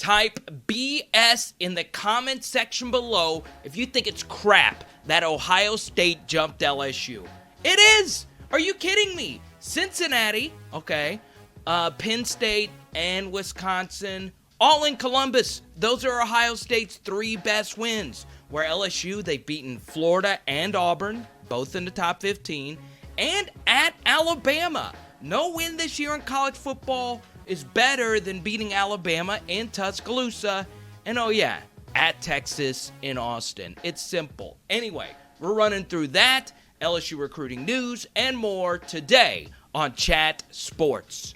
Type BS in the comment section below if you think it's crap that Ohio State jumped LSU. It is! Are you kidding me? Cincinnati, okay, Penn State and Wisconsin, all in Columbus. Those are Ohio State's 3 best wins. Where LSU, they've beaten Florida and Auburn, both in the top 15, and at Alabama. No win this year in college football is better than beating Alabama in Tuscaloosa, and oh yeah, at Texas in Austin. It's simple. Anyway, we're running through that, LSU recruiting news, and more today on Chat Sports.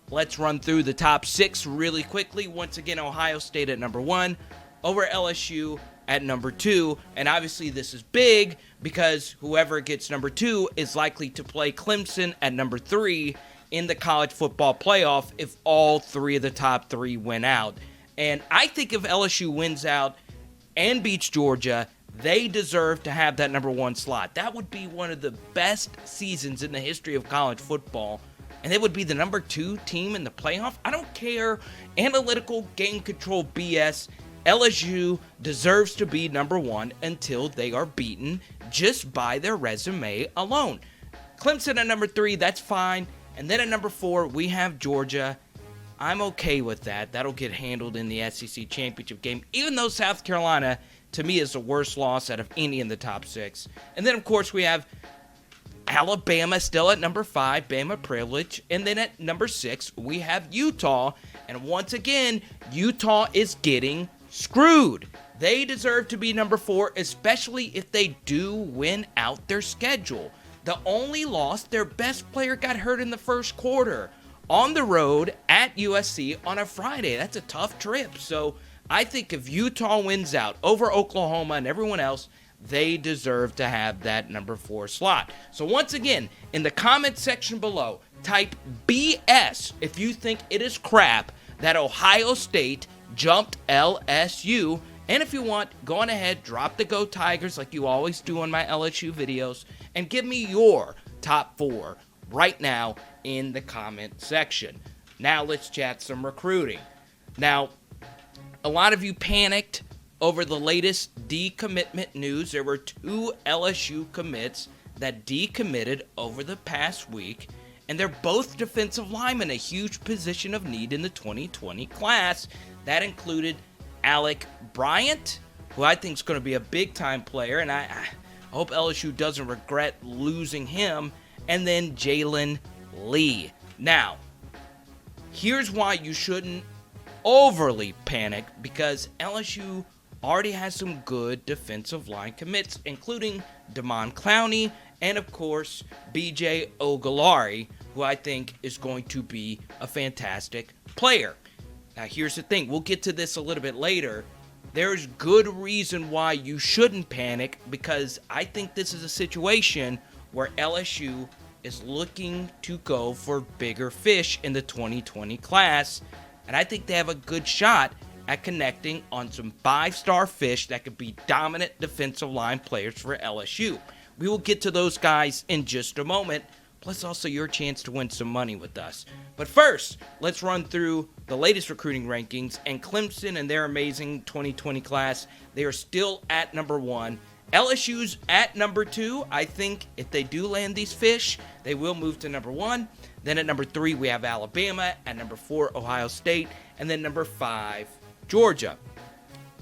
Let's run through the top 6 really quickly. Once again, Ohio State at number 1, over LSU at number 2, and obviously this is big because whoever gets number 2 is likely to play Clemson at number 3 in the college football playoff if all 3 of the top 3 win out. And I think if LSU wins out and beats Georgia, they deserve to have that number 1 slot. That would be one of the best seasons in the history of college football, and they would be the number 2 team in the playoff. I don't care. Analytical game control BS. LSU deserves to be number 1 until they are beaten just by their resume alone. Clemson at number 3, that's fine. And then at number 4, we have Georgia. I'm okay with that. That'll get handled in the SEC championship game, even though South Carolina, to me, is the worst loss out of any in the top 6. And then, of course, we have Alabama still at number 5, Bama privilege. And then at number 6, we have Utah. And once again, Utah is getting screwed. They deserve to be number 4, especially if they do win out their schedule. The only loss, their best player got hurt in the first quarter on the road at USC on a Friday. That's a tough trip. So I think if Utah wins out over Oklahoma and everyone else, they deserve to have that number 4 slot. So once again, in the comment section below, type BS if you think it is crap that Ohio State jumped LSU. And if you want, go on ahead, drop the Go Tigers like you always do on my LSU videos, and give me your top 4 right now in the comment section. Now let's chat some recruiting. Now, a lot of you panicked over the latest decommitment news. There were 2 LSU commits that decommitted over the past week, and they're both defensive linemen, a huge position of need in the 2020 class. That included Alec Bryant, who I think is going to be a big-time player, and I hope LSU doesn't regret losing him, and then Jalen Lee. Now, here's why you shouldn't overly panic, because LSU already has some good defensive line commits, including Damon Clowney and, of course, BJ Ogulari, who I think is going to be a fantastic player. Now, here's the thing. We'll get to this a little bit later. There's good reason why you shouldn't panic, because I think this is a situation where LSU is looking to go for bigger fish in the 2020 class, and I think they have a good shot at connecting on some 5-star fish that could be dominant defensive line players for LSU. We will get to those guys in just a moment, plus also your chance to win some money with us. But first, let's run through the latest recruiting rankings, and Clemson and their amazing 2020 class, they are still at number 1. LSU's at number 2. I think if they do land these fish, they will move to number 1. Then at number 3, we have Alabama. At number 4, Ohio State. And then number 5, Georgia.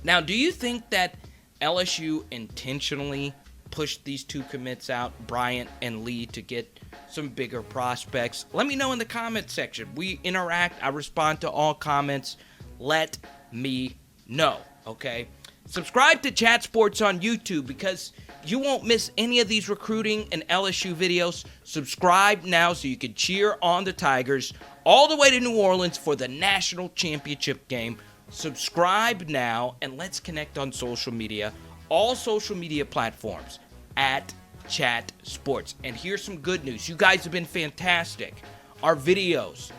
Now, do you think that LSU intentionally pushed these 2 commits out, Bryant and Lee, to get some bigger prospects? Let me know in the comment section. We interact. I respond to all comments. Let me know, okay? Subscribe to Chat Sports on YouTube because you won't miss any of these recruiting and LSU videos. Subscribe now so you can cheer on the Tigers all the way to New Orleans for the national championship game. Subscribe now, and let's connect on social media. All social media platforms at Chat Sports. And here's some good news. You guys have been fantastic. Our videos,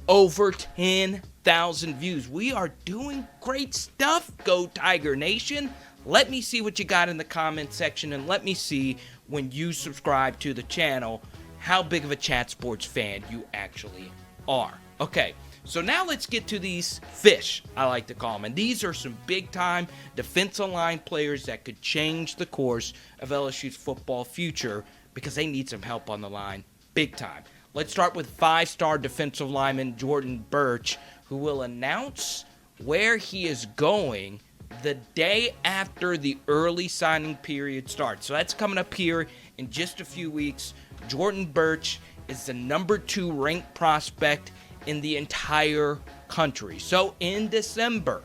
over 10,000 views. We are doing great stuff, Go Tiger Nation. Let me see what you got in the comment section, and let me see when you subscribe to the channel how big of a Chat Sports fan you actually are. Okay, so now let's get to these fish, I like to call them. And these are some big-time defensive line players that could change the course of LSU's football future because they need some help on the line big time. Let's start with 5-star defensive lineman Jordan Burch, who will announce where he is going the day after the early signing period starts. So that's coming up here in just a few weeks. Jordan Burch is the number 2 ranked prospect in the entire country. So in December,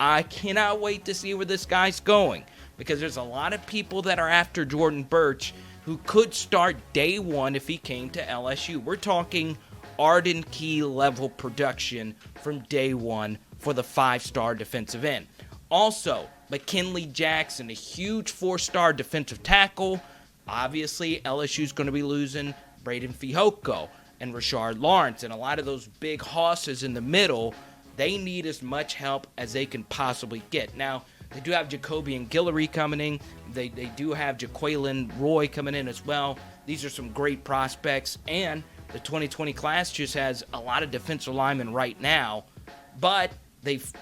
I cannot wait to see where this guy's going because there's a lot of people that are after Jordan Burch who could start day one if he came to LSU. We're talking Arden Key level production from day one for the 5-star defensive end. Also, McKinley Jackson, a huge 4-star defensive tackle. Obviously, LSU's going to be losing Braden Fihoko and Rashard Lawrence, and a lot of those big hosses in the middle. They need as much help as they can possibly get. Now, they do have Jacoby and Guillory coming in. They do have Jaqueline Roy coming in as well. These are some great prospects, and the 2020 class just has a lot of defensive linemen right now, but they've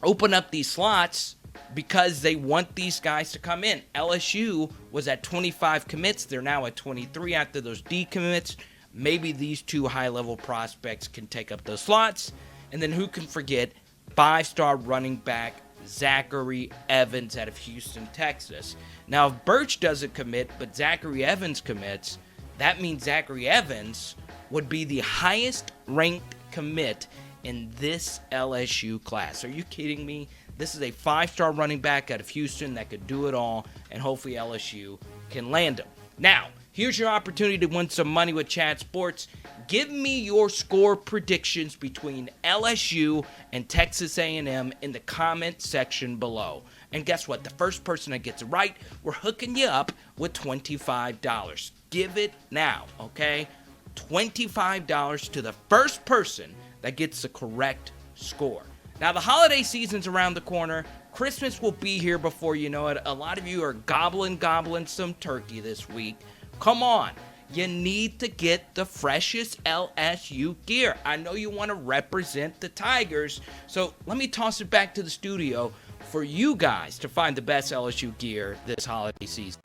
opened up these slots because they want these guys to come in. LSU was at 25 commits. They're now at 23 after those decommits. Maybe these 2 high-level prospects can take up those slots. And then who can forget 5-star running back Zachary Evans out of Houston, Texas. Now, if Burch doesn't commit, but Zachary Evans commits, that means Zachary Evans would be the highest-ranked commit in this LSU class. Are you kidding me? This is a 5-star running back out of Houston that could do it all, and hopefully LSU can land him. Now, here's your opportunity to win some money with Chat Sports. Give me your score predictions between LSU and Texas A&M in the comment section below. And guess what? The first person that gets it right, we're hooking you up with $25. Give it now, okay? $25 to the first person that gets the correct score. Now, the holiday season's around the corner. Christmas will be here before you know it. A lot of you are gobbling some turkey this week. Come on. You need to get the freshest LSU gear. I know you want to represent the Tigers, so let me toss it back to the studio for you guys to find the best LSU gear this holiday season.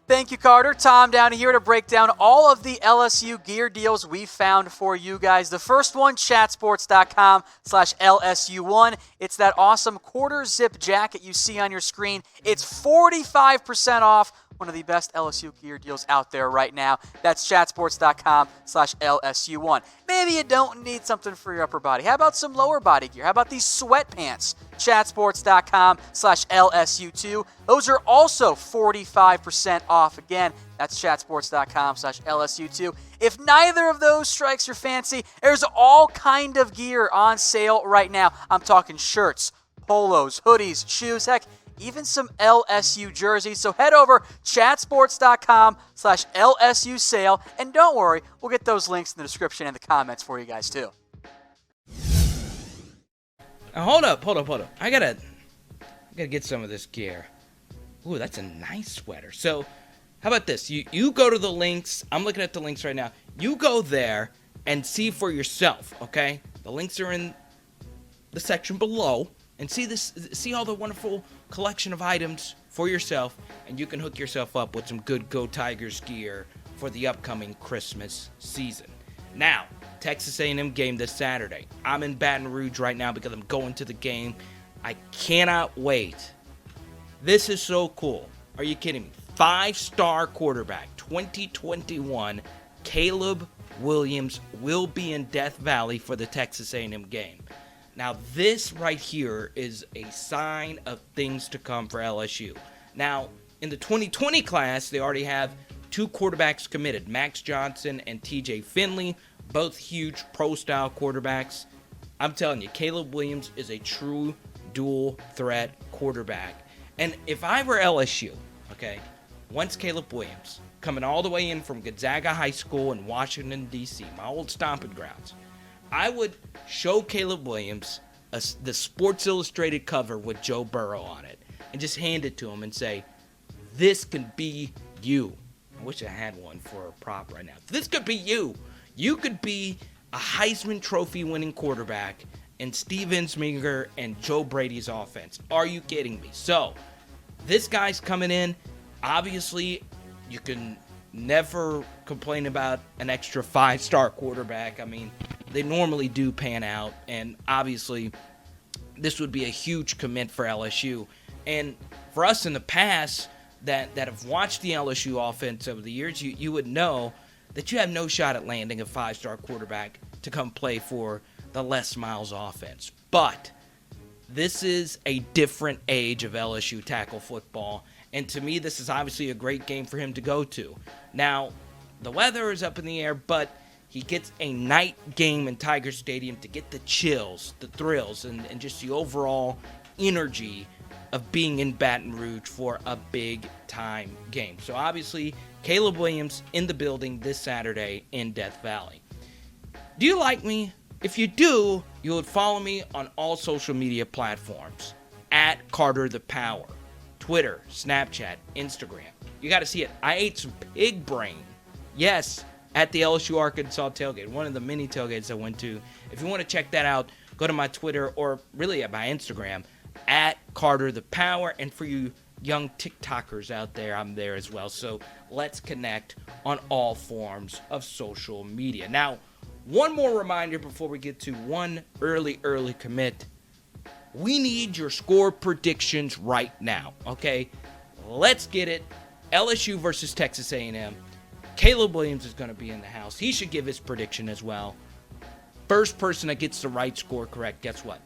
Thank you, Carter. Tom down here to break down all of the LSU gear deals we found for you guys. The first one, chatsports.com/LSU1. It's that awesome quarter zip jacket you see on your screen. It's 45% off. One of the best LSU gear deals out there right now. That's chatsports.com/LSU1. Maybe you don't need something for your upper body. How about some lower body gear? How about these sweatpants? Chatsports.com/LSU2. Those are also 45% off. Again, that's chatsports.com/LSU2. If neither of those strikes your fancy, there's all kind of gear on sale right now. I'm talking shirts, polos, hoodies, shoes, heck, even some LSU jerseys. So head over chatsports.com/LSU sale. And don't worry, we'll get those links in the description and the comments for you guys too. Now, hold up. I gotta get some of this gear. Ooh, that's a nice sweater. So how about this? You go to the links. I'm looking at the links right now. You go there and see for yourself, okay? The links are in the section below. And see all the wonderful collection of items for yourself, and you can hook yourself up with some good Go Tigers gear for the upcoming Christmas season. Now, Texas A&M game this Saturday. I'm in Baton Rouge right now because I'm going to the game. I cannot wait. This is so cool. Are you kidding me? 5-star quarterback, 2021, Caleb Williams will be in Death Valley for the Texas A&M game. Now, this right here is a sign of things to come for LSU. Now, in the 2020 class, they already have 2 quarterbacks committed, Max Johnson and TJ Finley, both huge pro-style quarterbacks. I'm telling you, Caleb Williams is a true dual-threat quarterback. And if I were LSU, okay, once Caleb Williams, coming all the way in from Gonzaga High School in Washington, D.C., my old stomping grounds, I would show Caleb Williams the Sports Illustrated cover with Joe Burrow on it and just hand it to him and say, this can be you. I wish I had one for a prop right now. This could be you. You could be a Heisman Trophy winning quarterback in Steve Ensminger and Joe Brady's offense. Are you kidding me? So, this guy's coming in. Obviously, you can never complain about an extra 5-star quarterback. I mean, they normally do pan out, and obviously, this would be a huge commit for LSU. And for us in the past that have watched the LSU offense over the years, you would know that you have no shot at landing a 5-star quarterback to come play for the Les Miles offense. But this is a different age of LSU tackle football, and to me, this is obviously a great game for him to go to. Now, the weather is up in the air, but he gets a night game in Tiger Stadium to get the chills, the thrills, and just the overall energy of being in Baton Rouge for a big-time game. So obviously, Caleb Williams in the building this Saturday in Death Valley. Do you like me? If you do, you would follow me on all social media platforms at Carter the Power, Twitter, Snapchat, Instagram. You got to see it. I ate some pig brain. Yes, at the LSU Arkansas tailgate, one of the many tailgates I went to. If you want to check that out, go to my Twitter or really at my Instagram at Carter the Power. And for you young TikTokers out there, I'm there as well. So let's connect on all forms of social media. Now, one more reminder before we get to one early commit. We need your score predictions right now, okay? Let's get it. LSU versus Texas A&M. Caleb Williams is going to be in the house. He should give his prediction as well. First person that gets the right score correct, guess what?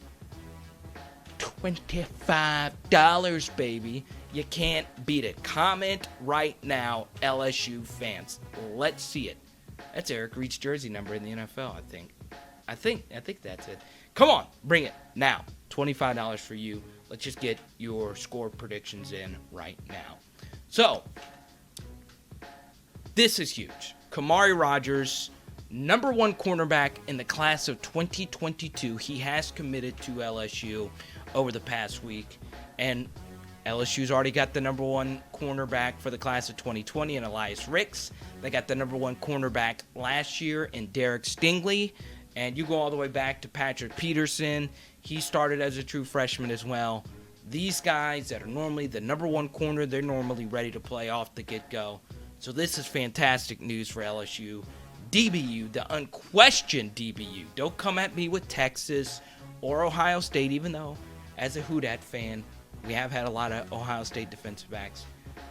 $25, baby. You can't beat it. Comment right now, LSU fans. Let's see it. That's Eric Reed's jersey number in the NFL, I think. I think that's it. Come on, bring it now. $25 for you. Let's just get your score predictions in right now. So, this is huge. Kamari Rogers, number 1 cornerback in the class of 2022. He has committed to LSU over the past week. And LSU's already got the number 1 cornerback for the class of 2020 in Elias Ricks. They got the number 1 cornerback last year in Derek Stingley. And you go all the way back to Patrick Peterson. He started as a true freshman as well. These guys that are normally the number 1 corner, they're normally ready to play off the get-go. So this is fantastic news for LSU. DBU, the unquestioned DBU. Don't come at me with Texas or Ohio State, even though as a Houdat fan, we have had a lot of Ohio State defensive backs.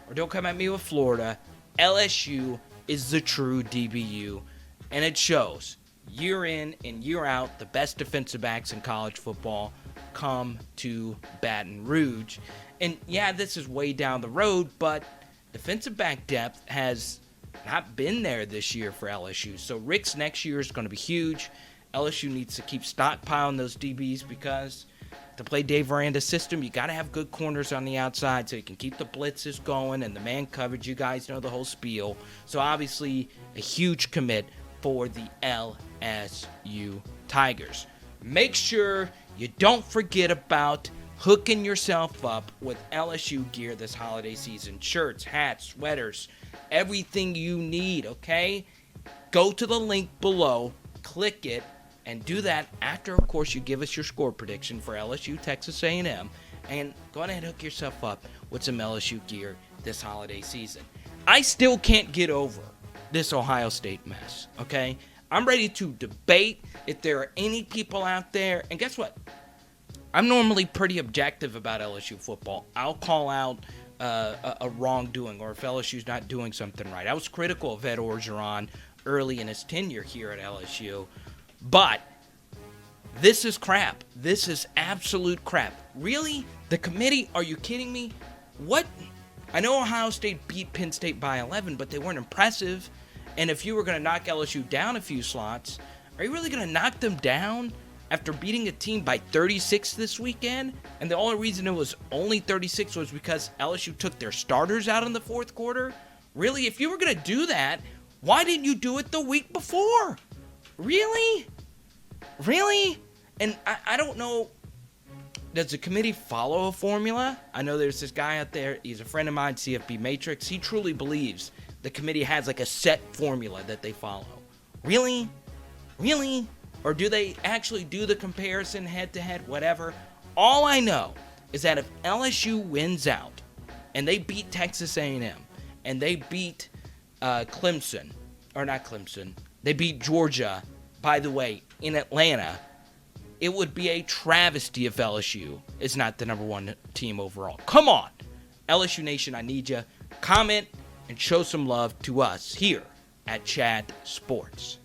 Or don't come at me with Florida. LSU is the true DBU, and it shows. Year in and year out, the best defensive backs in college football come to Baton Rouge. And yeah, this is way down the road, but defensive back depth has not been there this year for LSU. So Ricks next year is going to be huge. LSU needs to keep stockpiling those DBs because to play Dave Aranda's system, you got to have good corners on the outside so you can keep the blitzes going and the man coverage. You guys know the whole spiel. So obviously a huge commit for the LSU Tigers. Make sure you don't forget about hooking yourself up with LSU gear this holiday season. Shirts, hats, sweaters, everything you need, okay? Go to the link below, click it, and do that after, of course, you give us your score prediction for LSU, Texas A&M, and go ahead and hook yourself up with some LSU gear this holiday season. I still can't get over this Ohio State mess, okay? I'm ready to debate if there are any people out there, and guess what? I'm normally pretty objective about LSU football. I'll call out a wrongdoing or if LSU's not doing something right. I was critical of Ed Orgeron early in his tenure here at LSU, but this is crap. This is absolute crap. Really? The committee? Are you kidding me? What? I know Ohio State beat Penn State by 11, but they weren't impressive. And if you were going to knock LSU down a few slots, are you really going to knock them down after beating a team by 36 this weekend? And the only reason it was only 36 was because LSU took their starters out in the fourth quarter? Really? If you were going to do that, why didn't you do it the week before? Really? Really? And I don't know. Does the committee follow a formula? I know there's this guy out there. He's a friend of mine, CFB Matrix. He truly believes the committee has like a set formula that they follow. Really? Really? Or do they actually do the comparison head-to-head, whatever? All I know is that if LSU wins out and they beat Texas A&M and they beat Clemson, or not Clemson, they beat Georgia, by the way, in Atlanta, it would be a travesty if LSU is not the number one team overall. Come on, LSU Nation, I need you. Comment and show some love to us here at Chat Sports.